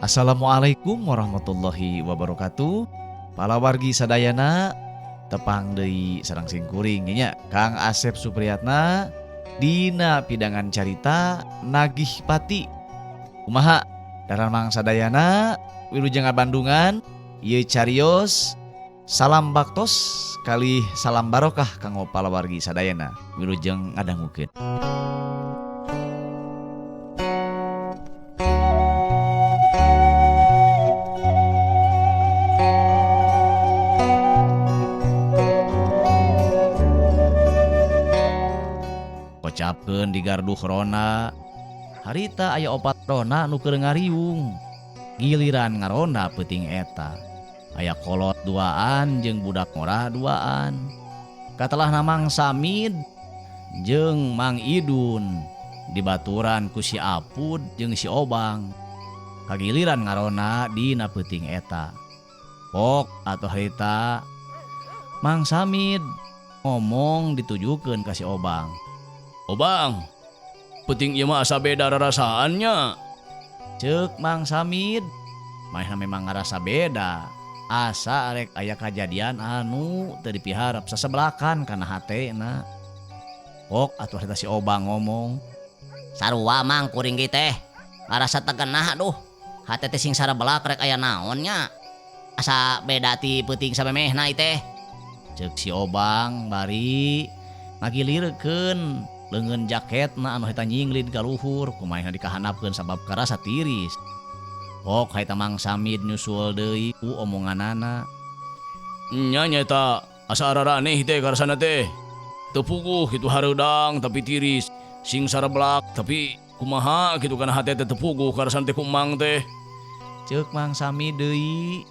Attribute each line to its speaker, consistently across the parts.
Speaker 1: Assalamualaikum warahmatullahi wabarakatuh. Palawargi sadayana tepang deui sareng singkuring nya Kang Asep Supriyatna dina pidangan carita Nagih Pati. Kumaha daramang sadayana wilujeng Bandungan ieu carios salam baktos kalih salam barokah kanggo palawargi sadayana wilujeng ngadangukeun. Kocapkeun di garduh rona harita aya opat rona nu keur ngariung. Giliran ngarona peuting eta aya kolot duaan jeung budak ngora duaan. Katelah Mang Samid jeung Mang Idun dibaturan ku si Apud jeung si Obang. Kagiliran ngarona dina peuting eta. Pok atuh harita Mang Samid ngomong ditujukeun ka si Obang. Obang, peuting ieu mah asa beda rarasaannya. Ceuk Mang Samid, maehna memang ngarasa beda. Asa rek aya kajadian anu teu dipiharep sasebelakan kana hatena. Pok atuh harita si Obang ngomong.
Speaker 2: Sarua mang kuring ge teh ngarasa tegenah aduh. Hate teh sing sarebelak rek aya naonnya. Asa beda ti peuting samemehna ieu teh.
Speaker 1: Ceuk si Obang bari ngagilirkeun leungeun jaketna anu heta nyinglid ka luhur kumaha dikahandapkeun sabab karasa tiris. Pok haita Mang Samid nyusul deui ku omonganana. Nya nyata asa araraneh teh karasana teh. Teu puguh kitu hareudang tapi tiris, sing sareblak tapi kumaha kitu kana hate teh teu puguh karasana teh ku Mang teh. Ceuk Mang Samid deui.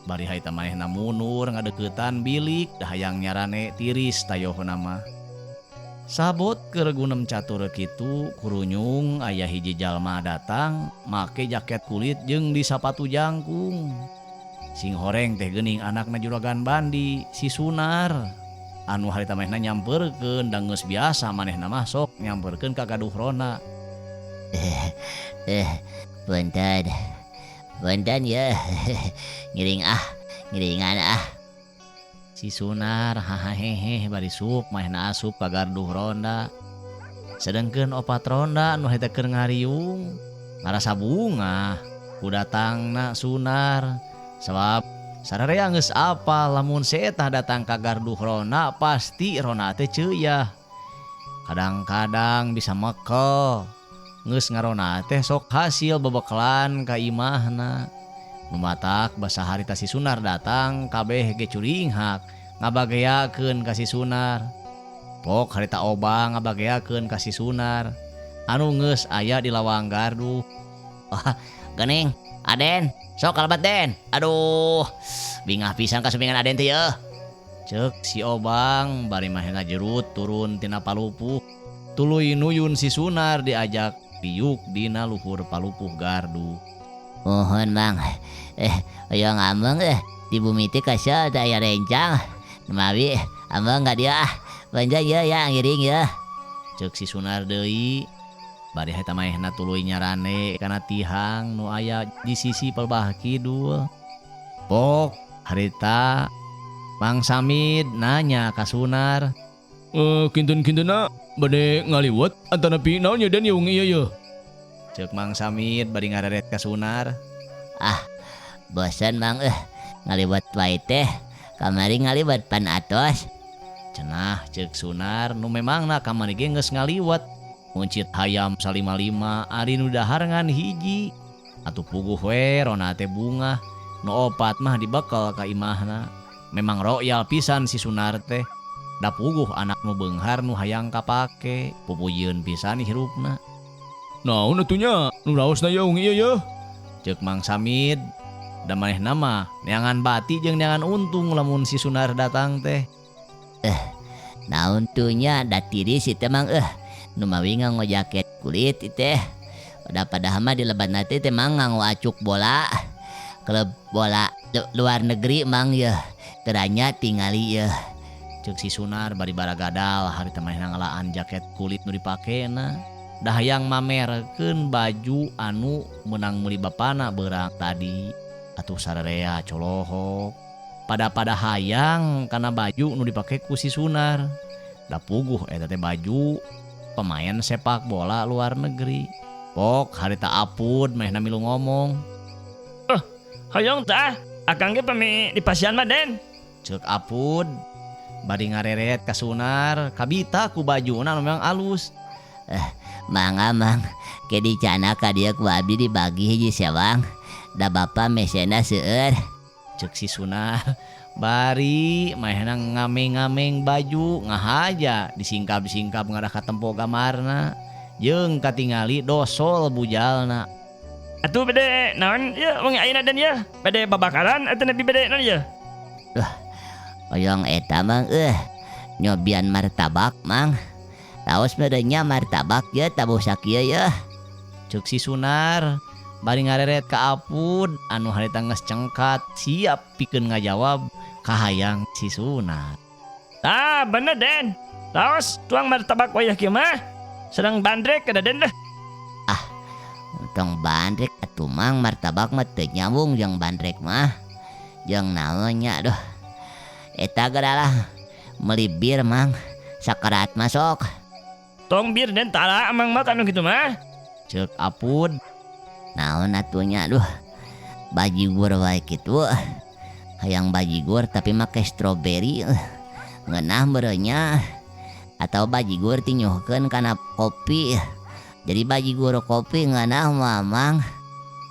Speaker 1: Bari haita manehna mundur ngadeuketan bilik da hayang nyarane tiris tayohna mah. Sabot keur gunem catur kitu kurunyung aya hiji jalma datang make jaket kulit jeung di sapatu jangkung. Sing horeng teh geuning anakna juragan Bandi si Sunar. Anu harita manehna nyamperkeun da geus biasa manehna mah sok nyamperkeun ka gaduh rona.
Speaker 2: Punten ya. Ngiringan ah.
Speaker 1: Si Sunar hahahehe bari sup maehna asup ka garduh ronda. Sedengkeun opat ronda anu heta keur ngariung ngarasa bunga ku datangna Sunar. Sabab sararea geus apal lamun seetah datang ka garduh rona pasti rona teh ceuyah. Kadang-kadang bisa mekel. Geus ngarona teh sok hasil bebekelan ka imahna. Lumatak basa harita si Sunar datang kabeh ge curinghak ngabageakeun ka si Sunar. Pok harita Obang ngabageakeun ka si Sunar anu geus aya di lawang gardu.
Speaker 2: Wah, geuning, Aden, sok kalebat Den. Aduh, bingah pisan kasumingan Aden teh yeuh.
Speaker 1: Ceuk si Obang bari mah ngajerut turun tina palupuh. Tuluy nuyun si Sunar diajak piuk dina luhur palupuh gardu.
Speaker 2: Mohon Bang. Ayo ngambang di bumi teh kasih teh aya rencang. Mawi ambang enggak dia banja ya ngiring ya.
Speaker 1: Ceuk si Sunar deui. Bari eta maehna tuluy nyarane kana tihang nu aya di sisi pelbah kidul. Pok harita Mang Samid nanya ka Sunar. Kinten-kintena bade ngaliwat antara pi naonnya dan yung ieu yeuh. Ceuk Mang Samid bari ngararet ka Sunar.
Speaker 2: Ah, bosan Mang ngaliwat wae teh. Kamari ngaliwat pan atos.
Speaker 1: Cenah ceuk Sunar nu memangna kamari ge geus ngaliwat. Muncit hayam salima-lima ari nu dahar ngan hiji. Atuh puguh we rona teh bunga. Nu opat mah dibekel ka imahna. Memang royal pisan si Sunar teh. Da puguh anak nu beunghar nu hayang kapake. Pupuyieun pisan hirupna. Naon atunya nu raosna yaung ieu yeuh. Ceuk Mang Samid. Da manehna mah neangan bati jeung neangan untung lamun si Sunar datang teh.
Speaker 2: Naon tunya da tiris teh Mang nu mawi nganggo jaket kulit teh. Padahal mah di lebatna teh Mang nganggo acuk bola. Klub bola luar negeri Mang yeuh. Teranya tingali yeuh. Ceuk si Sunar bari baragadal harita manehna ngalaan jaket kulit nu dipakena.
Speaker 1: dahayang mamerkeun baju anu menang meuli bapana beurang tadi atuh sararea colohok pada hayang karena baju nu dipake ku si Sunar da puguh eta teh baju pemain sepak bola luar negeri. Pok harita apud mehna milu ngomong.
Speaker 3: Hoyong tah, akang ge pami di pasian mah Den.
Speaker 1: Ceuk apud bari ngareret ka Sunar kabita ku bajuna nu memang alus.
Speaker 2: Mangga mang, ke dicana ka dia ku abdi dibagi hiji sewang. Da bapa mesena seueur.
Speaker 1: Ceuk si Sunar bari mehna ngameng-ngameng baju ngahaja disingkap ngadah ka tempo gamarna jeung katingali dosol bujalna.
Speaker 3: Atuh bade naon ya wengi ayeuna Den ya? Bade babakaran atuh nepi bade naon ya?
Speaker 2: Oyong eta mang nyobian martabak mang. Taos medenya martabak ya tabuh sakieu ya.
Speaker 1: Ceuk si Sunar bari ngareret ka apud anu harita geus cengkat siap pikeun ngajawab kahayang si Sunar.
Speaker 3: Ah bener Den. Taos tuang martabak wayah kieu mah. Sedang bandrek kada Den lah.
Speaker 2: Tong bandrek atuh mang martabak mah teu nyambung jeung bandrek mah. Jeung naon nya doh. Eta gadalah meuli bir mang sakarat masuk.
Speaker 3: Tong bir Den tara amang mah anu kitu mah.
Speaker 1: Ceuk apud.
Speaker 2: Naon atuh nya duh. Bajigur wae kitu. Hayang bajigur tapi make stroberi. Ngeunah beureunya. Atau bajigur tinyuhkeun kana kopi. Jadi bajigur kopi ngeunah mamang.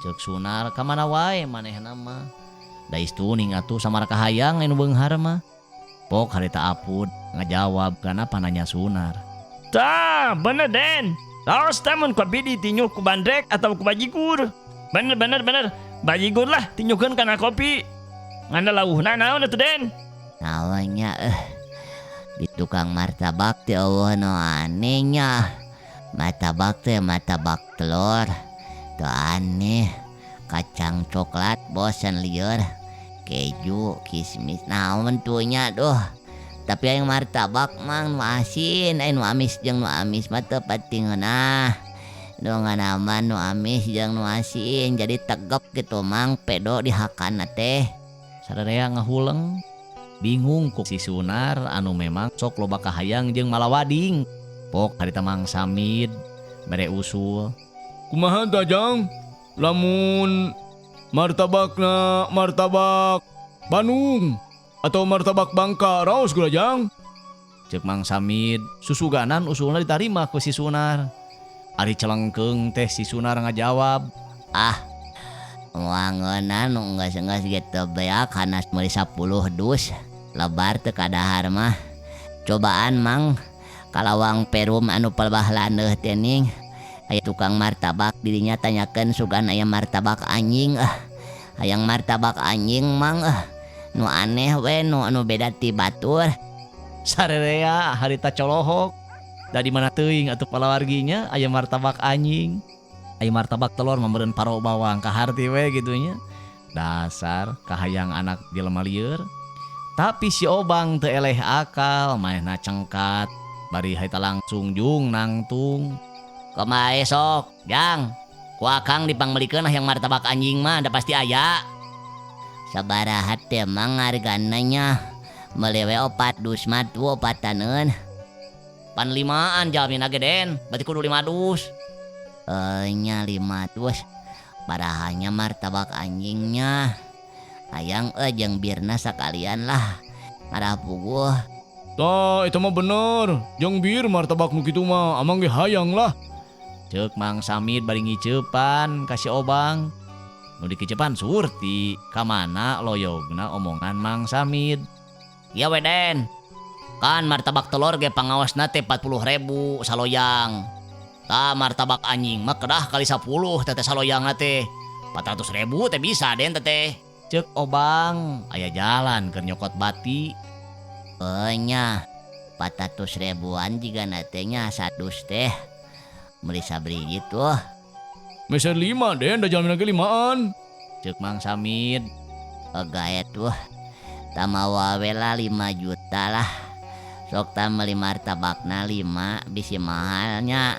Speaker 1: Ceuk Sunar ka mana wae manehna mah. Da istuning atuh samar kahayang anu beunghar mah. Pok harita apud ngajawab kana pananya Sunar.
Speaker 3: Tah bener Den. Taos tamun kopi ditinyuh ku bandrek atau ku bajigur. Bener. Bajigur lah tinyuhkeun kana kopi. Ngana lauhna naon atuh Den?
Speaker 2: Naonnya di tukang martabak teh eueuh nu anehnya. Martabak teh martabak telur. Teu aneh. Kacang coklat bosan lieur. Keju, kismis, naon tuh nya doh. Tapi yang martabak mang nu asin, nu amis jeung nu amis mah teu pati ngeunah. Nu nganaman nu amis jeung nu asin jadi tegep gitu mang pedo dihakana teh.
Speaker 1: Sararea ngahuleng bingung ku si Sunar anu memang sok loba kahayang jeung malawading. Pok harita Mang Samid bere usul.
Speaker 4: Kumaha tah Jang? Lamun martabakna martabak Bandung atau martabak Bangka raos gula Jang?
Speaker 1: Ceuk Mang Samid susuganan usulna ditarima ku si Sunar. Ari celengkeung teh si Sunar ngajawab.
Speaker 2: Wangeunna nu enggas-enggas gitu beak hanas meuli 10 dus. Lebar teu kadahar mah. Cobaan mang kalawang perum anu pelbah laneuh teh ning. Aya tukang martabak dirinya tanyakeun sugan aya martabak anjing. Hayang martabak anjing mang nu aneh we nu anu beda ti batur.
Speaker 1: Sararea harita colohok. Da di mana teuing atuh palawarginya aya martabak anjing. Aya martabak telur memberen paro bawang kaharti we gitunya. Dasar kahayang anak jelema lieur. Tapi si Obang teu eleh akal maehna cengkat. Bari haita langsung jung nangtung.
Speaker 2: Kumaha esok, Jang? Ku akang dipangmelikeun yang martabak anjing mah da pasti aya. Sabaraha teh mang hargana nya? Meuli we 4 dus mah tuh 4-aneun.
Speaker 1: Pan 5an jalmina ge Den, berarti kudu 5 dus.
Speaker 2: Nya 5 dus. Barahannya martabak anjingnya. Hayang jeung birna sakalian lah. Ngarah puguh.
Speaker 4: Tah eta mah bener. Jeung bir martabak nu kitu mah amang ge hayang lah.
Speaker 1: Ceuk Mang Samid bari ngiceupan ka si Obang. Nu dikiceupan surti ka mana loyogna omongan Mang Samid.
Speaker 2: Ya we Den. Kan martabak telur ge pangaosna teh 40.000 saloyang.
Speaker 1: Tah martabak anjing mah kedah kali 10 teh saloyangna teh. 400.000 teh bisa Den teh. Ceuk Obang, aya jalan keur nyokot bati.
Speaker 2: Nya 400.000-an jiga natenya sadus teh. Meuli sabri gitu.
Speaker 4: Meser 5 Den, da jalmina ge 5an.
Speaker 1: Ceuk Mang Samid.
Speaker 2: Gaet tuh. Tamawa we lah 5 juta lah. Sok tah meuli martabakna 5 bisi mahalnya.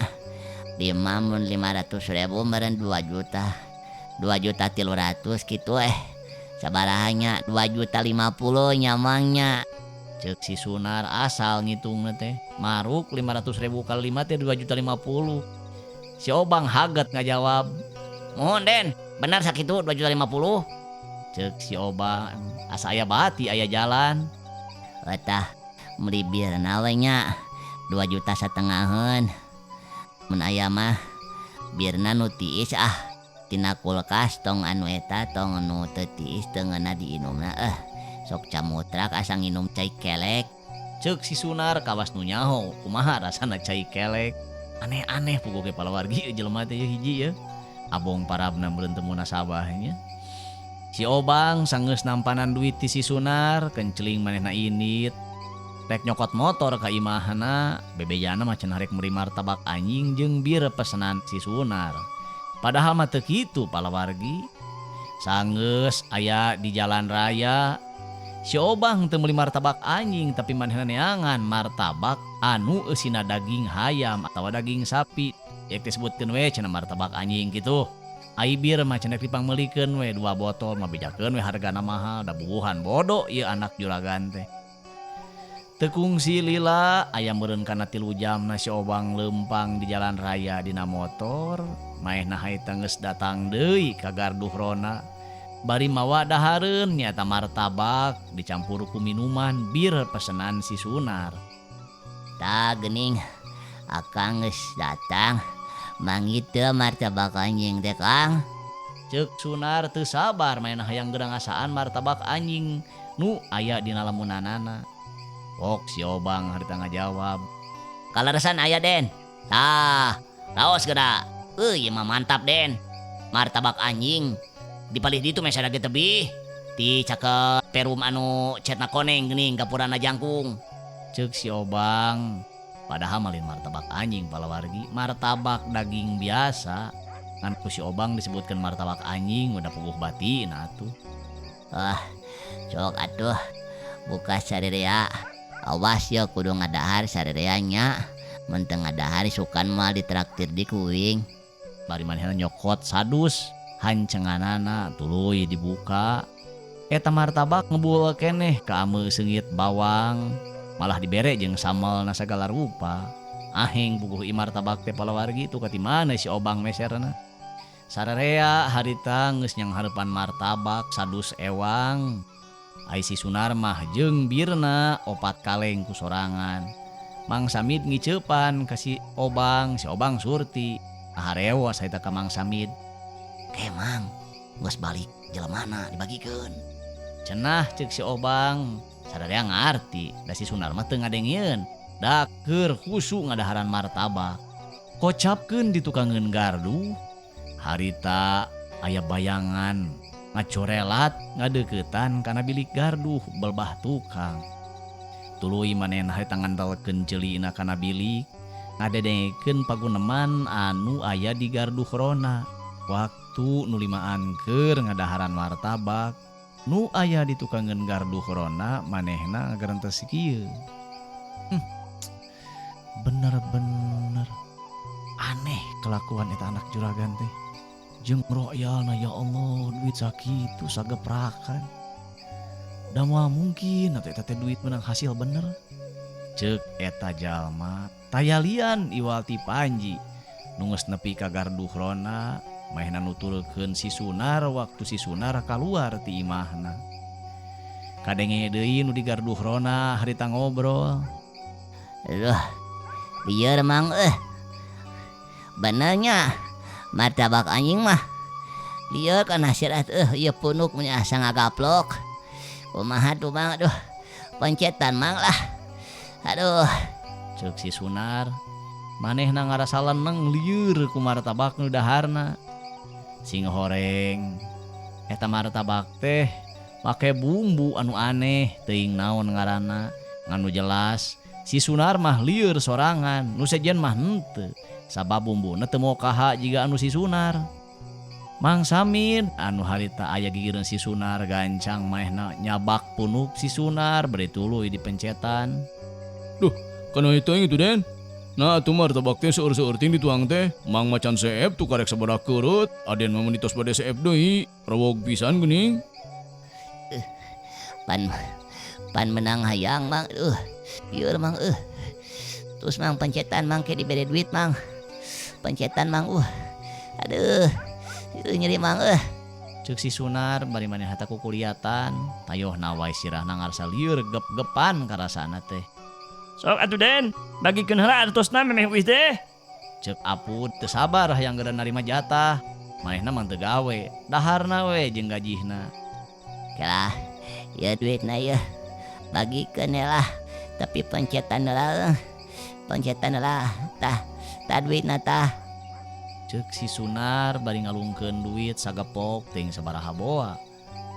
Speaker 2: 5 500.000 meren 2 juta. 2.300.000 gitu sabarahannya 2.050.000 nyamangnya.
Speaker 1: Cek si Sunar asal ngitung teh. Maruk 500.000 kali 5 teh 2.050.000. Si Obang haget ngajawab.
Speaker 2: Mohon Den, benar sakitu 2.050.000.
Speaker 1: Cek si Obang asa aya bati aya jalan.
Speaker 2: Wetah meuli birna we nya 2,5 juta. Mun aya mah birna nu tiis tina kulkas tong anu eta tong nu teu tiis teu ngeuna diinumna sok camutrak asa nginum cai kelek.
Speaker 1: Cek si Sunar kawas nu nyaho kumaha rasana cai kelek. Aneh-aneh puguh ge palawargi jelema teh hiji ya. Abong parabna meureun teu munasabahnya. Si Obang sanggeus nampanan duit ti si Sunar kenceling manehna init. Rek nyokot motor ka imahna, bebejana mah cenah rek meuli martabak anjing jeung bir pesenan si Sunar. Padahal mah teu kitu palawargi. Sanggeus aya di jalan raya, si Obang teu meuli martabak anjing tapi manehna neangan martabak anu eusina daging hayam atawa daging sapi. Yak disebutkeun we cenah martabak anjing kitu. Ai bir mah cenah dipangmeulikeun we 2 botol mah bejakeun we hargana mahal da bubuhan bodoh ieu anak juragan teh. Tekung si lila aya meureun kana 3 jamna si Obang lempang di jalan raya dina motor. Maehna haita geus datang deui ka garduh rona. Bari mawa dahareun nyata martabak dicampur ku minuman bir pesenan si Sunar.
Speaker 2: Tah geuning akang geus datang. Mangiteu martabak anjing teh Kang.
Speaker 1: Ceuk Sunar teu sabar maena hayang gerangasaan martabak anjing nu aya dina lamunanana. Pok si Obang harita ngajawab.
Speaker 2: Kalaresan aya Den. Tah, raos geura. Ieu mah mantap Den. Martabak anjing. Dipalih ditu meh sadage tebih. Ti caket perum anu cetna koneng geuning gapurana jangkung.
Speaker 1: Ceuk si Obang. Padahal malin martabak anjing palawargi. Martabak daging biasa. Ngan ku si Obang disebutkeun martabak anjing udah puguh batina atuh.
Speaker 2: Sok atuh. Buka sarerea. Awas ya kudu ngadahar sarereanya. Mun teu ngadahar sukan mah ditraktir di kuing.
Speaker 1: Bari manehna nyokot sadus hancenganana tuluy dibuka. Eta martabak ngebual keneh ka ameu seungit bawang. Malah dibere jeung samelna sagala rupa. Ahing puguh i martabak teh palawargi tu kati mana si Obang meserna. Sararea harita geus nyanghareupan martabak sadus ewang. Ai si Sunar mah jeung birna 4 kaleng ku sorangan. Mang Samid ngiceupan ka si Obang surti. Aharewas haita ka Mang Samid.
Speaker 2: Mang, geus balik jelemana dibagikeun.
Speaker 1: Cenah ceuk si Obang, sadaya ngarti da si Sunar mah teu ngadengieun. Da keur husu ngadaharan martabak. Kocapkeun di tukangeun gardu. Harita aya bayangan ngacorelat ngadeuketan kana bilik garduh belbah tukang. Tuluy manehna harita ngandelkeun ceulina kana bilik ngadedengekeun paguneman anu aya di garduh rona. Waktu nu limaan keur ngadaharan martabak nu aya di tukangeun garduh rona manehna ngagarentes kieu. Bener-bener aneh kelakuan eta anak juragan teh. Jeung royalna ya Allah duit sakitu sageprakan. Da moal mungkin eta teh duit menang hasil bener. Ceuk eta jalma tayalian iwal ti Panji nu geus nepi ka garduh rona maehna nuturkeun si Sunar waktu si Sunar kaluar ti imahna. Kadenge deui nu di garduh rona harita ngobrol.
Speaker 2: Aduh, lieur Mang benernya martabak anjing mah lieur kana sirat ieu punuk nya asa ngagaplok. Kumaha tuh Mang, aduh pencetan Mang lah. Aduh,
Speaker 1: ceuk si Sunar manehna ngarasa leneng lieur ku martabak nu daharna. Sing horeng eta martabak teh make bumbu anu aneh teuing naon ngaranna. Nganu jelas si Sunar mah lieur sorangan, nu sejen mah henteu. Sabab bumbuna teu moal kaha jiga anu si Sunar. Mang Samid anu harita aya gigireun si Sunar gancang maehna nyabak punuk si Sunar bari tuluy dipencetan.
Speaker 4: Duh, kana itu Den. Nah tuh martabak teh seur-seur ting dituang teh. Mang macan seep tuh karek sabaraha keurut. Aden mah menitos bade seep deui. Rawog pisan geuning.
Speaker 2: Pan menang hayang mang. Ieu mang. Terus mang pencetan mang ke dibere duit mang. Pencetan mang. Aduh. Nyeri mang.
Speaker 1: Ceuk si Sunar bari maneh hata kukuliatan, tayohna wae sirahna ngarasa lieur gep-gepan karasana teh.
Speaker 3: Sok atuh Den, bagikeun heula artosna memeh wis deh.
Speaker 1: Ceuk Apud teu sabar hayang geura narima jatah. Manehna mah teu gawe, daharna we jeung gajihna.
Speaker 2: Kelah. Ya duitna ya. Bagikeun lah. Tapi pencetan lah. Pencetan lah. Tah duitna tah.
Speaker 1: Ceuk si Sunar bari ngalungkeun duit sagepok ting sabaraha boa.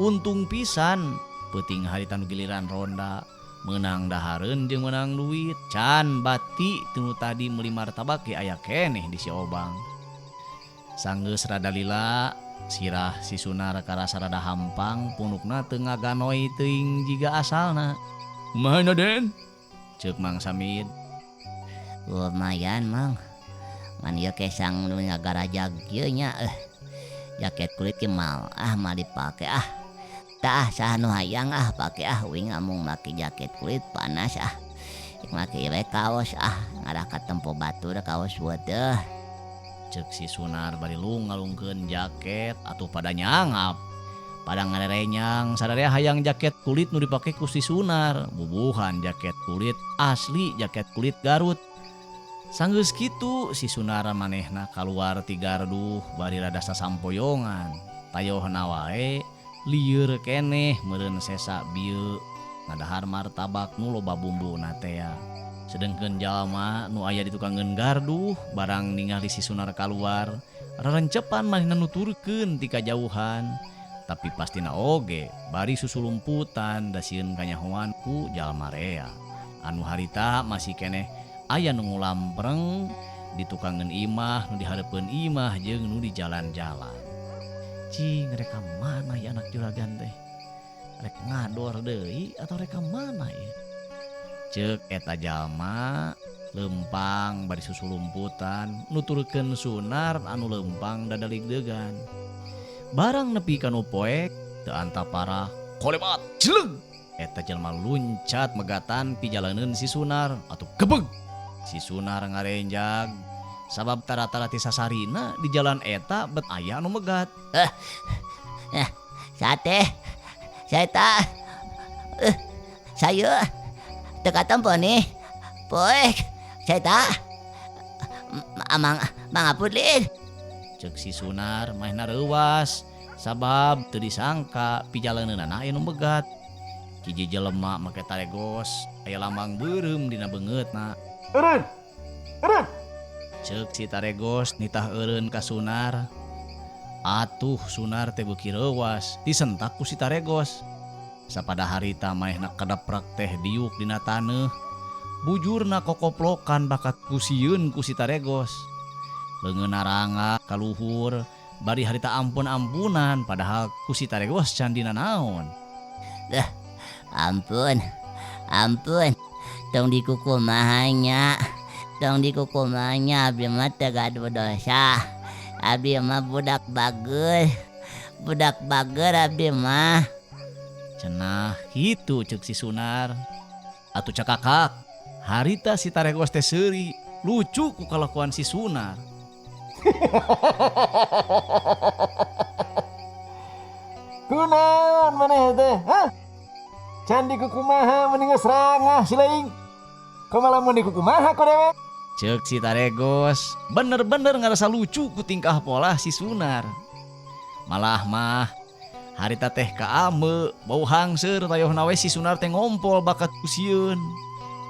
Speaker 1: Untung pisan peuting harita nu giliran ronda. Menang dahareun jeung menang duit. Can bati tinu tadi meuli martabak ge aya keneh di si Obang. Sanggeus rada lila, sirah si Sunar karasa rada hampang, punukna teu ngaganoi teuing jiga asalna.
Speaker 4: Kumaha Den?
Speaker 1: Ceuk Mang Samid.
Speaker 2: Lumayan mang. Man ieu kesang nu ngagarajag ieu nya. Jaket kulit ge mal dipake Tah saha nu hayang pake uing amung make jaket kulit panas make we kaos ngarakat tempo batur kaos weuteuh.
Speaker 1: Ceuk si Sunar bari ngalungkeun jaket atuh pada nyangap. Pada ngarerenyang sadarea hayang jaket kulit nu dipake ku si Sunar, bubuhan jaket kulit asli jaket kulit Garut. Sanggeus kitu si Sunar manehna kaluar ti garduh bari rada sasampoyongan. Tayohna wae lieur keneh meureun sesa bieu ngadahar martabak nu loba bumbuna teh. Sedengkeun jalma nu aya di tukangeun garduh barang ningali si Sunar kaluar rarencepan manehna nuturkeun ti kajauhan. Tapi pastina oge bari susulumputan da sieun kanyahoan ku jalma rea. Anu harita masih keneh aya nu ngulampreng di tukangeun imah nu di hareupeun imah jeung nu di jalan-jalan. Cing reka mana ya anak juragan teh? Rek ngador deui atau reka mana ya? Ceuk eta jalma lempang bari susulumputan nuturkeun Sunar anu lempang dadalig deugan. Barang nepi ka nu poek teu antapara kolebat celeg. Eta jalma luncat megatan pijalaneun si Sunar atuh gebeg. Si Sunar ngarenjag sabab tara-tara ti sasarina di jalan eta bet aya anu megat.
Speaker 2: Sate. Saya teka tempo nih. Poek. Saya Amang Apud lin.
Speaker 1: Ceuk si Sunar maehna reuwas sabab teu disangka pijalaneunana aya nu megat. Hiji jelema make taregos aya lambang beureum dina beungeutna.
Speaker 5: Eureun.
Speaker 1: Ceuk si taregos nitah eureun ka Sunar. Atuh Sunar teh beuki reuwas disentak ku si taregos. Sapada harita maehna kadaprak teh diuk dina taneuh. Bujurna kokoplokan bakat kusieun ku si taregos. Leungeun naranga kaluhur bari harita ampun-ampunan padahal ku si taregos can dina naon.
Speaker 2: Ampun. Tong dikukumahanya. Abdi mah teu gaduh dosa. Abdi mah budak bager abdi mah.
Speaker 1: Cenah kitu ceuk si Sunar. Atuh cakakak, harita si taregos teh seuri, lucu ku kalakuan si Sunar.
Speaker 5: Kunaon maneh teh? Can dikukumaha mending geus rangah si leuing. Kumaha lamun dikukumaha ku dewe?
Speaker 1: Ceuk si taregos, bener-bener ngarasa lucu ku tingkah pola si Sunar. Malah mah harita teh kaame bau hangseur tayohna we si Sunar teh ngompol bakat kusieun.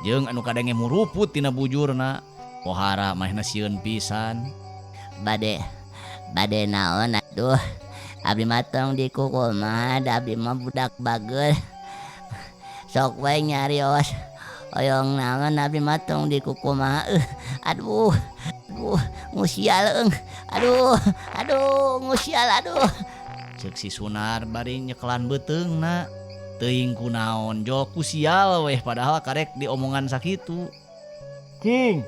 Speaker 1: Jeung anu kadenge muruput tina bujurna, pohara maehna sieun pisan.
Speaker 2: Bade naon atuh. Abdi mah tong dikukumaha, abdi mah budak bager. Sok we nyarios. Oyong naon abdi mah tong dikukumaha. Aduh, ngusial eung. Aduh, ngusial aduh.
Speaker 1: Ceuk si Sunar bari nyekelan beuteungna. Teuing kunaon jok kusial weh padahal karek diomongan sakitu.
Speaker 5: Cing.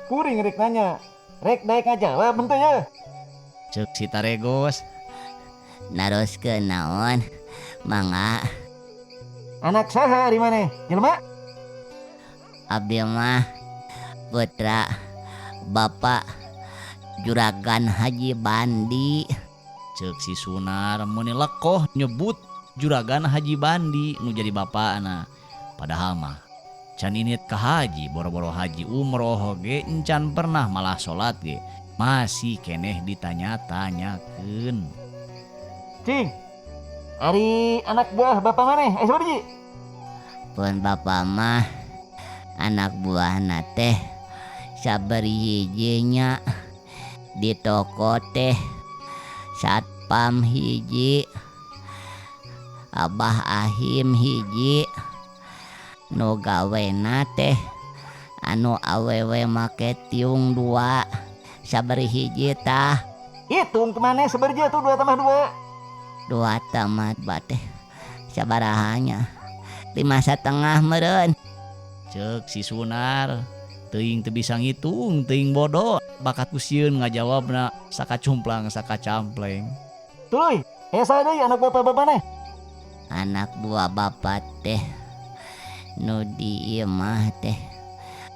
Speaker 5: Kuring rek nanya. Rek daek ngajawab bentuk ya.
Speaker 1: Cek si Taregos.
Speaker 2: Naroskeun naon? Mangga
Speaker 5: Anak saha di mana? Jelema?
Speaker 2: abdi mah putra Bapak Juragan Haji Bandi.
Speaker 1: Cek si Sunar muni lekoh nyebut Juragan Haji Bandi nu jadi bapakna. Padahal mah can init ka haji boro-boro haji umroh ge encan pernah malah salat ge masih keneh ditanya-tanyakeun.
Speaker 5: Cing. Ari anak buah bapak mana? Sabar Ji.
Speaker 2: Pun bapak mah anak buahna teh sabari hijinya di toko teh satpam hiji, Abah Ahim hiji, nu gawena teh anu awewe make tiung 2 sabari hiji tah.
Speaker 5: Hitung kemana seberja tuh 2 tambah 2.
Speaker 2: 2 tamat bateh sabarahanya 5,5 meureun.
Speaker 1: Cek si Sunar teuing teu bisa ngitung, teuing bodoh bakat kusieun ngajawabna sakacumplang sakacampleng.
Speaker 5: Tuluy, esa deui anak bapak-bapak nih.
Speaker 2: Anak buah bapak teh nu di ieu mah teh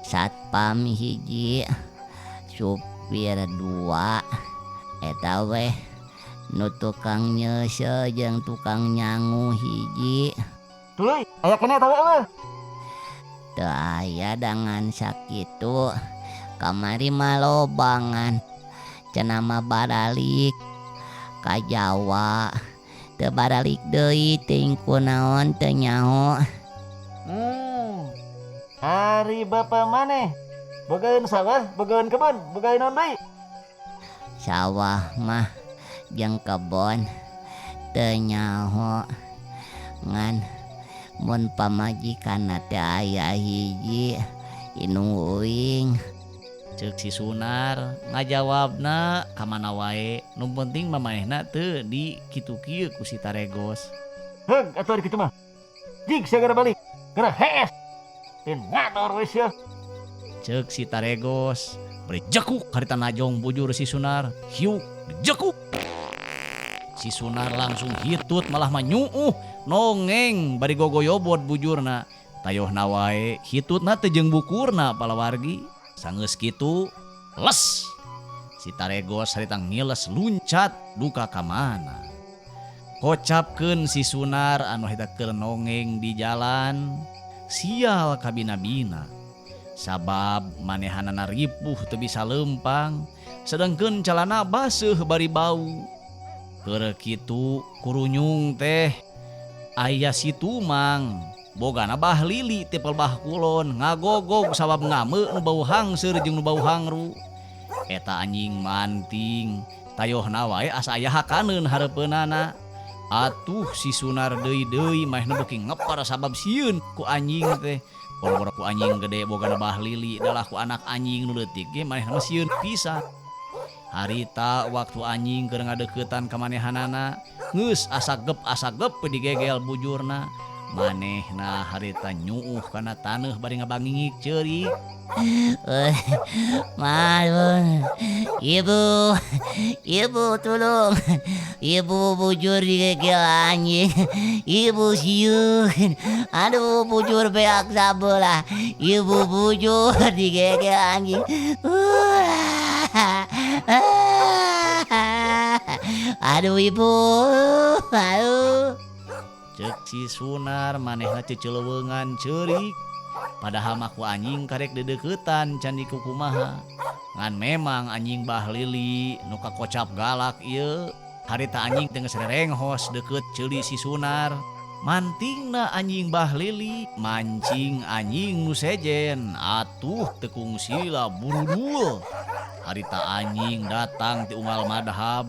Speaker 2: satpam hiji, supir 2, eta weh nu tukang nyeuseul jeung tukang nyangu hiji.
Speaker 5: Tuluy, aya keneh tahu apa?
Speaker 2: Teu aya dangan sakitu kamari mah lobangan cenah mah baralik ka Jawa. Teu baralik deui ting kunaon teu nyaho.
Speaker 5: Hari bapak mana? Bogaeun sawah, bogaeun kebun, bogaeun naon deui?
Speaker 2: Sawah mah jeung kebon teu nyaho ngan mun pamajikanna teh aya hiji inung uing.
Speaker 1: Cek si Sunar ngajawabna kamana wae nu penting mamanehna teu di kitu kieu ku si Taregos.
Speaker 5: Heug atuh ari kitu mah. Jig segera balik. Geura hees. Dan ngador wis ya.
Speaker 1: Cek si Taregos beri jekuk harita najong bujur si Sunar. Hiuk jekuk. Si Sunar langsung hitut malah manyuuh nongeng bari gogoyobot bujurna. Tayohna wae hitutna teu jeung bukurna palawargi. Sanggeus kitu les si Taregos harita ngiles luncat duka ka mana. Kocapkeun si Sunar anu harita keur nongeng di jalan. Sial ka bina-bina. Sabab manehanana ripuh teu bisa lempang, sedengkeun calana baseuh bari bau. Keur kitu kurunyung teh aya si Tumang bogana bah lili tipel bah kulon ngagogog sabab ngame nu bau hangseur jeung nu bau hangru. Eta anjing manting tayohna wae asa aya hakaneun hareupeunana. Atuh si Sunar deui-deui maehna beuki ngepar sabab sieun ku anjing teh. Boro-boro ku anjing gede bogana bah lili dalah ku anak anjing nu leutik ge manehna mah sieun pisan. Harita waktu anjing keur ngadeuketan ka manehanana geus asagep digegel bujurna. Manehna harita nyuuh kana taneuh bari ngabangingik ceurik.
Speaker 2: Maafun, ibu tolong, ibu bujur digegel anjing, ibu sieun, aduh bujur beak sabelah, ibu bujur digegel anjing, aduh ibu, aduh.
Speaker 1: Cek si Sunar manehna ceceleuweungan ceurik. Padahal mah ku anjing karek dedeuketan can di kumaha. Ngan memang anjing bah lili nu kakocap galak ieu. Harita anjing teu geus renghos deukeut ceuli si Sunar. Mantingna anjing bah lili mancing anjing nu sejen. Atuh teu kungsila buru-dul. Harita anjing datang ti unggal madhab.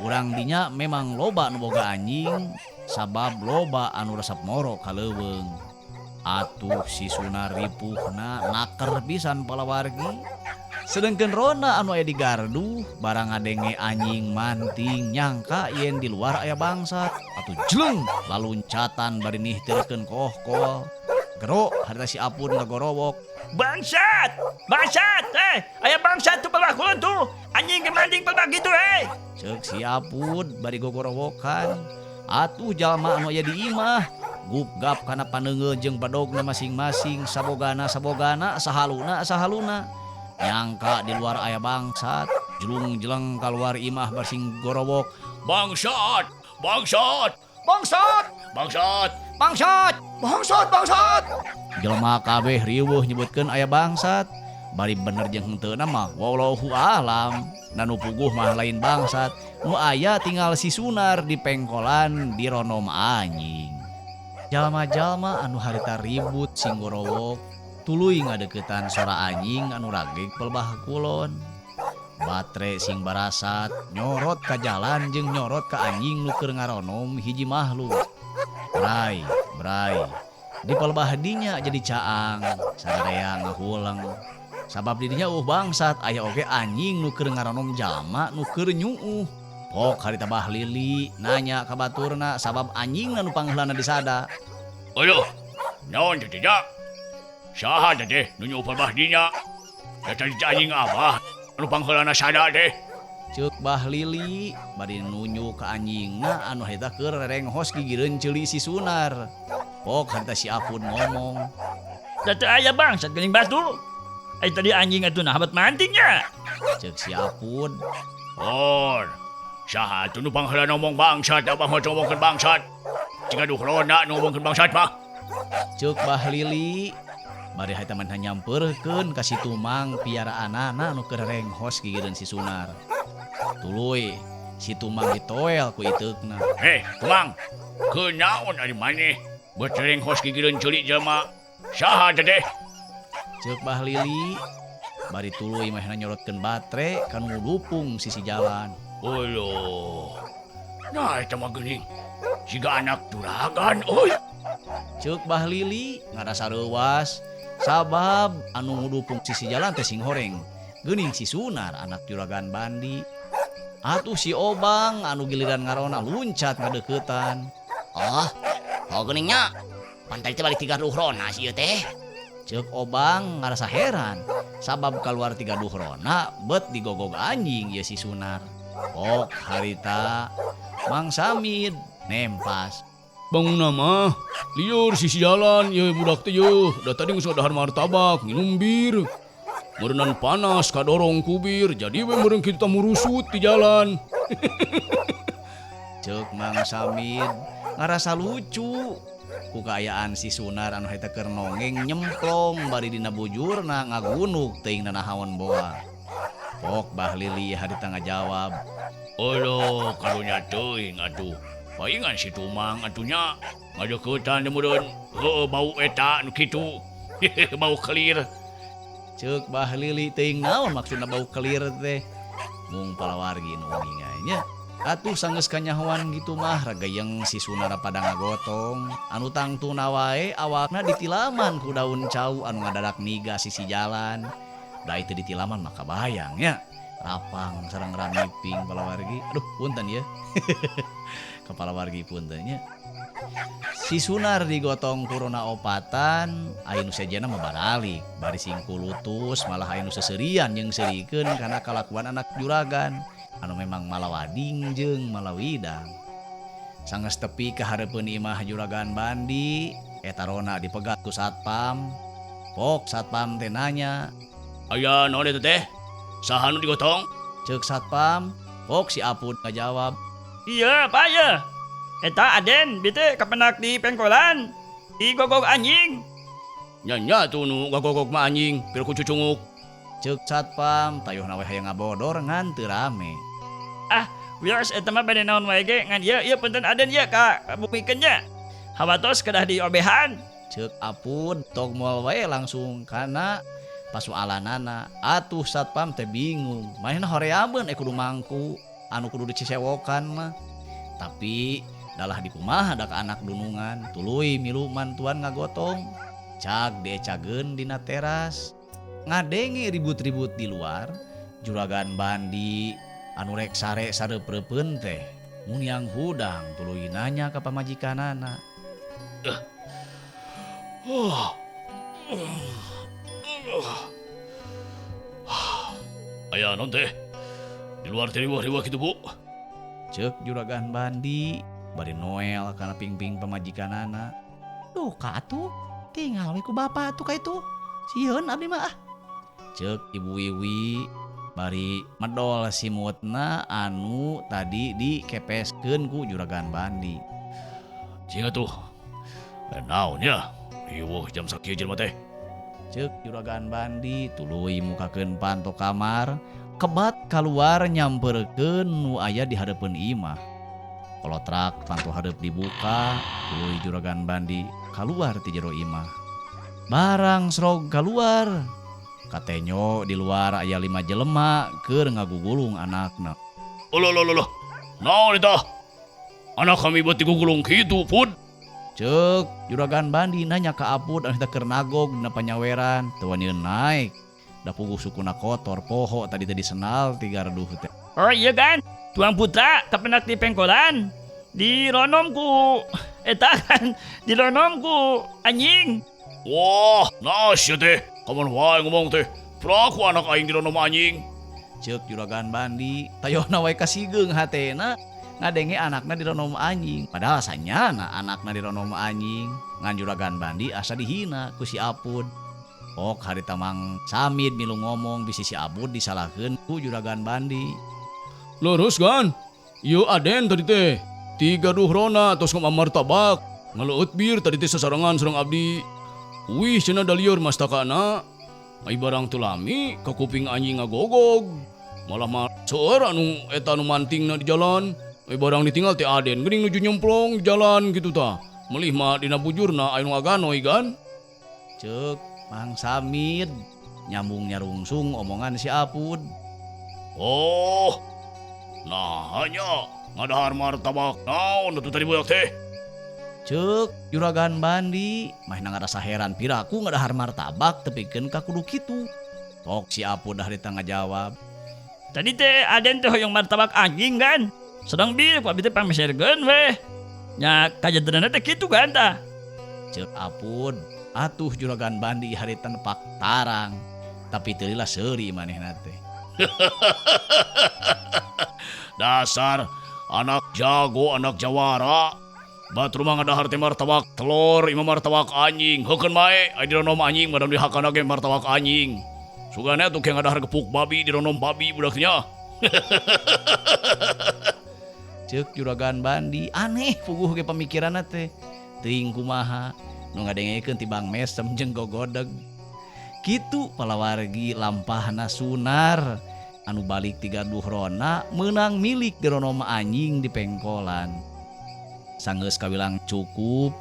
Speaker 1: Urang dinya memang loba nu boga anjing sabab loba anu resep moro ka leuweung. Atuh si Sunar ripuhna naker pisan palawargi. Sedengkeun Rona anu aya di gardu barang ngadenge anjing manting nyangka yen di luar aya bangsat. Atuh jleng laluncatan bari nihtirkeun kohkol. Gero harita si Apun ngagorowok.
Speaker 3: Bangsat! Bangsat! Aya bangsat tuh pelakuan tuh! Anjing kemanding pelbag gitu
Speaker 1: Ceuk si Apud bari gogorowokan. Atuh jalma anu aya di imah gupgap kana paneungeun jeung badogna masing-masing sabogana sahaluna. Nyangka di luar aya bangsat, jelung-jeleng keluar imah barsing gorowok.
Speaker 4: Bangsat! Bangsat!
Speaker 1: Bangsat!
Speaker 4: Bangsat!
Speaker 1: Bangsat!
Speaker 5: Bangsat!
Speaker 1: Jelema kabeh riweuh nyebutkeun aya bangsat. Bari bener jeung henteu mah wallahu alam. Nanu puguh mah lain bangsat. Nu aya tinggal si Sunar di pengkolan di ronom anjing. Jalma-jalma anu harita ribut sing gorowok tuluy ngadeukeutan sora anjing anu rageg pelbah kulon. Batre sing barasat nyorot ka jalan jeung nyorot ka anjing nu keur ngaronom hiji makhluk. Bray. Di pelbah dinya jadi caang, sadaya ngahuleng. Sabab didinya bangsat aya oge anjing nu keur ngaronom jalma nu keur nyuuh. Pok harita Bah Lili nanya ka baturna sabab anjing nu pangheulana disada.
Speaker 4: Ayo, naon teh tidak? Saha teh nu nyuuh pelbah dinya? Eta anjing abah anu pangheulana sada teh.
Speaker 1: Ceuk Bah Lili bari nunjuk ka anjingna anu eta keur renghos gigireun ceuli si Sunar. Pok harita si Apud ngomong.
Speaker 3: Tete aya bangsat geuning batu. Ai tadi anjing atuh nah habat mantingnya.
Speaker 1: Ceuk si Apud.
Speaker 4: Saha atuh nu pangheulana ngomong bangsat, abah mah ngomongkeun bangsat. Jika duhrona nu ngomongkeun bangsat mah.
Speaker 1: Ceuk Bah Lili bari haita mah nyampeurkeun ka si Tumang piaraanana anu keur renghos gigireun si Sunar. Tuluy si Tumang ditoel ku iteukna.
Speaker 4: Tumang, kenaon ari maneh? Betereng hos gigireun ceuli jelema. Saha teh?
Speaker 1: Ceuk Bah Lili bari tuluy mah nyorotkeun batre kanu lupung sisi jalan.
Speaker 4: Uluh. Nah eta mah geuning. Siga anak juragan euy.
Speaker 1: Ceuk Bah Lili ngarasa reuwas sabab anu ngudupung sisi jalan teh sing horeng. Geuning si Sunar anak juragan Bandi. Atuh si Obang anu giliran ngarona luncat ngadeuketan.
Speaker 2: Oh geuningnya. Pantai teh balik 3 duhrona si ieu teh.
Speaker 1: Ceuk Obang ngarasa heran sabab keluar 3 duhrona bet digogog anjing ya si Sunar. Pok harita Mang Samid nempas.
Speaker 4: Bangun nama, liur sisi jalan, ya budak teh yeuh. Da tadi geus dahar martabak, nginum bir. Meureunnan panas kadorong kubir, jadi we meureun kitu murusut di jalan.
Speaker 1: Ceuk Mang Samid ngarasa lucu ku kaayaan si Sunar anu eta keur nongeng nyemplong bari dina bujurna ngagunuk teuing nanahawan boa. Pok Bah Lili harita ngajawab.
Speaker 4: Olo, karunya teuing atuh. Paingan si Tumang atunya ngadeuketan teh meureun. Heueuh bau eta nu kitu. Bau kelir.
Speaker 1: Ceuk Bah Lili teuing naon maksudna bau kelir teh. Mung palawargi nu nginganya. Atuh sanggeus kanyahoan gitu mah ragayeng si Sunar pada ngagotong. Anu tangtuna wae awakna ditilaman ku daun cau anu ngadadak niga sisi jalan. Da itu ditilaman maka bayang ya. Rapang sareng ramiping palawargi. Aduh punten ya. Kepala wargi punten nya. Si Sunar digotong kuruna opatan, anu sejana mah baralik. Bari sing kulutus malah anu seserian jeung serikeun kana kalakuan anak juragan. Anu memang malawading jeung malawidang. Sanggeus tepi ka hareupeun imah juragan Bandi, eta rona dipegat ku satpam. Pok satpam teh nanya,
Speaker 4: Aya naon eta teh? Saha nu digotong?
Speaker 1: ceuk satpam. Pok si Apud ngajawab,
Speaker 3: Iya, Pak ya. Eta Aden bete kapenak di pengkolan. Di gogog anjing.
Speaker 4: Nya tuh nu gagogog mah anjing, pir ku cucunguk.
Speaker 1: ceuk satpam tayuhna we hayang ngabodor ngan teu rame.
Speaker 3: Wios eta mah bade naon wae ge ngan ieu punten Aden ieu ka bukikeun nya. Hawatos kedah diobehan.
Speaker 1: Ceuk Apud tog moal wae langsung kana pasualanana. Atuh satpam teh bingung. Manehna horeabeun kudu mangku anu kudu dicisewokan mah. Tapi dalah di kumaha dak anak dunungan tuluy milu mantuan ngagotong. Cag diecageun dina teras. Ngadenge ribut-ribut di luar. Juragan Bandi anu rek sare sareupreupeun teh mun yang hudang tuluy nanya ka pamajikanana.
Speaker 4: Aya non teh. Di luar teh riwah-riwah kitu, Bu.
Speaker 1: Cek Juragan Bandi bari Noel kana ping-ping pamajikanana. Duh ka atuh tinggal we ku bapak atuh ka itu. Sieun abdi mah ah. Cek Ibu Wiwi bari medol simutna anu tadi dikepeskeun ku Juragan Bandi.
Speaker 4: Cing atuh. Naon ya? Riweuh jam sakieu jelema teh.
Speaker 1: Cek Juragan Bandi tuluy mukakeun panto kamar kebat keluar nyamperkeun nu aya di hareupeun imah. Kolotrak panto hareup dibuka tuluy Juragan Bandi keluar ti jero imah. Barang srog keluar katenyo di luar aya 5 jelema keur ngagugulung anakna.
Speaker 4: Loh. Naon eta? Anak kami buat digugulung kitu, Pud.
Speaker 1: Cek Juragan Bandi nanya ka Apud anu keur nagog dina panyaweran teu wani naik. Da puguh sukuna kotor poho tadi senal 3 reduh teh.
Speaker 3: Oh iya kan, Tuang Putra kapenak di pengkolan. Dironom ku eta kan, dironom ku anjing.
Speaker 4: Wah, nasya teh. Kamu wae ngomong teh. Praku anak aing dironom anjing.
Speaker 1: Cek Juragan Bandi tayona wae kasigeung hatena ngadenge anakna dironom anjing. Padahal sanyana anakna dironom anjing. Ngan Juragan Bandi asa dihina ku si Apud. Pok harita Mang Samid milu ngomong bisi si Apud disalahkeun ku Juragan Bandi.
Speaker 4: Lurus kan? Ieu Aden tadi teh. 3 duhrona tos ngomong martabak. Ngaleueut bir tadi teh sasarangan sareng abdi. Wih cenah da lieur mastakana. Ai barang tulami ka kuping anjing ngagogog. Malah mah seueur anu eta nu mantingna di jalan. Ai barang ditinggal teh Aden geuning nuju nyemplong di jalan kitu tah. Melih mah dina bujurna anu ngaganoy kan.
Speaker 1: Cek Mang Samid nyambung nyarungsung omongan si Apud.
Speaker 4: Oh. Nah hanya ngadahar martabak naon atuh tadi boyak teh.
Speaker 1: Cek Juragan Bandi mah ngarasa heran piraku ngadahar martabak tepikeun ka kudu kitu. Tok si Apud dah ditangga jawab.
Speaker 3: Tadi teh Aden teh hoyong martabak anjing kan. Sedang bir ku abdi teh pamesergeun weh. Nya kajadeuna teh kitu kan tah.
Speaker 1: Cek Apud, atuh Juragan Bandi harita nepak tarang. Tapi teu lila seuri manehna teh.
Speaker 4: Dasar anak jago, anak jawara. Batur mah ngadahar teh martabak telur, imah martabak anjing. Heukeun mae aya dironom anjing madam dihakana ge martabak anjing. Sugana tuh kayak ngadahar gepuk babi dironom babi budaknya.
Speaker 1: Cek Juragan Bandi aneh puguh ge pamikiranna teh. Teuing kumaha nu ngadengekeun ti Bang Mesem jeung Gogodeg. Kitu palawargi lampahna Sunar anu balik 3 duhrona meunang milik dironom anjing di pengkolan. Sanggeus kawilang cukup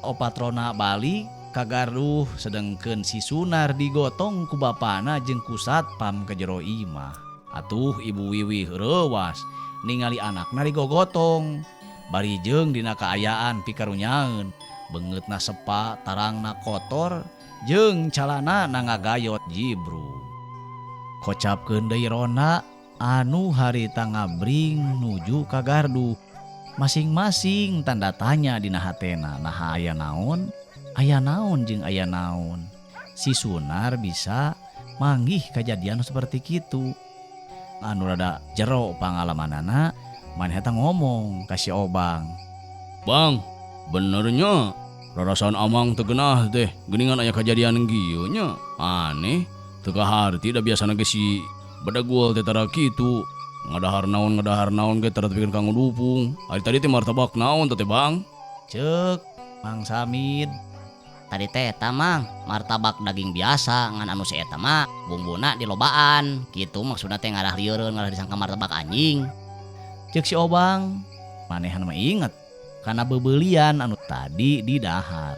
Speaker 1: opatrona balik ka Garuh sedengkeun si Sunar digotong ku bapana jeung ku satpam ka jero imah. Atuh Ibu Wiwi reuwas ningali anakna digogotong. Bari jeung dina kaayaan pikarunyaeun beungeutna sepa tarangna kotor jeung calana ngagayot jibru. Kocapkeun deui Rona anu harita ngabring nuju ka Gardu. Masing-masing tanda tanya dina hatena. Nah aya naon? Aya naon jeung aya naon? Si Sunar bisa manggih kejadian seperti kitu. Anu rada jero pangalamanana maneh eta ngomong ka si Obang.
Speaker 4: Bang, benernya rarasan amang teu geunah teh geuningan aya kejadian kieu nya. Aneh, teu kaharti da biasana ge si badagul teh tara kitu. Ngadahar naon ge tara tepikeun ka ngudupung. Ari tadi teh martabak naon teh Bang?
Speaker 1: Cek Mang Samid.
Speaker 2: Tadi teh eta Mang, martabak daging biasa ngan anu si eta mah bumbuna dilobaan. Kitu maksudna teh ngarah lieureun ngarah disangka martabak anjing.
Speaker 1: Cek si Obang, manehan mah inget kana beubeulian anu tadi di dahar.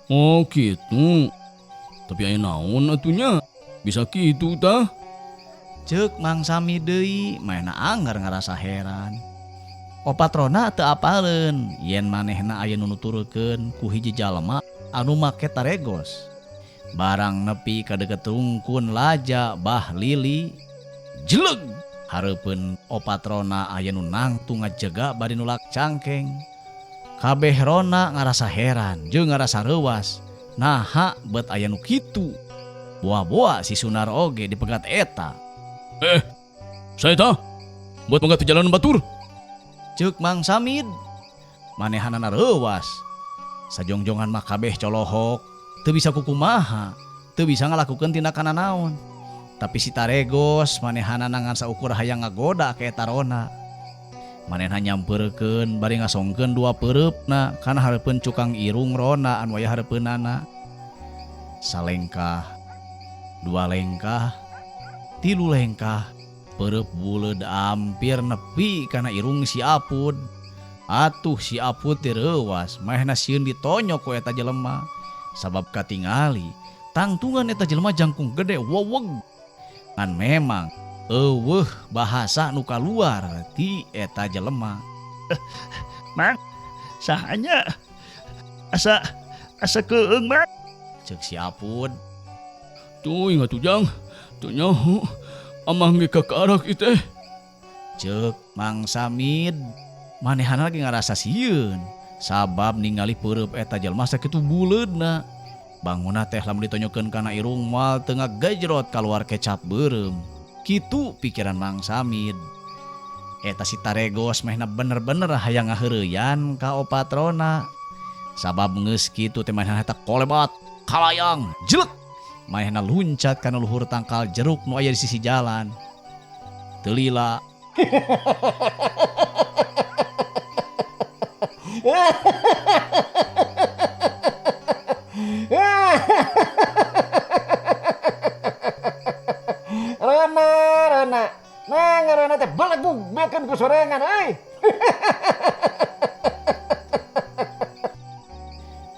Speaker 4: Oh kitu. Tapi aya naon atunya? Bisa kitu tah?
Speaker 1: Cek Mang Samid deui, manehna anggar ngarasa heran. Opatrona teu apaleun yen manehna aya nu nuturkeun ku hiji jalma anu make taregos. Barang nepi ka deukeut rungkun laja bah lili, jeleg hareupeun opatrona aya nu nangtung ngajega bari nulak cangkeng. Kabeh Rona ngarasa heran jeung ngarasa reuwas. Naha bet aya nu kitu. Buah-buah si Sunar oge dipegat eta.
Speaker 4: Saya tah buat mengganti jalan batur.
Speaker 1: Ceuk Mang Samid. Manehanana reuwas. Sajongjongan mah kabeh colohok, teu bisa kukumaha, teu bisa ngalakukeun tindakan naon. Tapi si Taregos manehanana ngan saukur hayang ngagoda ke eta rona. Manehna nyampeurkeun bari ngasongkeun dua peureupna kana hareupeun cukang irung rona anu aya hareupeunana. Salengkah, dua lengkah, tilu lengkah, peureub buleud ampir nepi kana irung si Apud. Atuh si Apud teu reuwas, maehna sieun ditonyok ku eta jelema. Sabab katingali, tangtungan eta jelema jangkung gede weweg. Ngan memang eueuh bahasa nu kaluar ti eta jelema.
Speaker 3: Mang, sahanya asa keung Mang.
Speaker 1: Ceuk si Apud.
Speaker 4: Tuh ingat ujang, tuh nyaho, amah ngeka karak iteh.
Speaker 1: Ceuk Mang Samid. Manehana lagi ngarasa sieun. Sabab ningali peureub eta jelema sakitu buleudna. Banguna teh lamun ditonyokeun kana irung moal teu ngagajrot kaluar kecap beureum. Kitu pikiran Mang Samid. Eta si Taregos mehna bener-bener hayang ngaheureuyan ka opatrona. Sabab geus kitu teh manehna eta kolebat kalayang jelek. Manehna luncat kana luhur tangkal jeruk nu aya di sisi jalan. Teu lila.
Speaker 5: Rana, nah ngarana teh balak makan ku sorangan,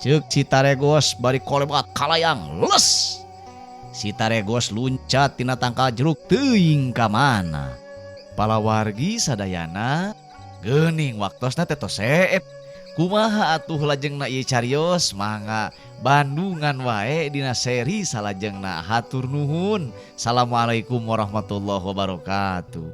Speaker 1: Ceuk si Taregos bari kolebat kalayang les. Si Taregos luncat tina tangkal jeruk teuing ka mana. Palawargi sadayana geuning waktosna teh tos seep. Kumaha atuh lajengna ieu carios mangga Bandungan wae dina seri salajengna. Hatur nuhun. Assalamualaikum warahmatullahi wabarakatuh.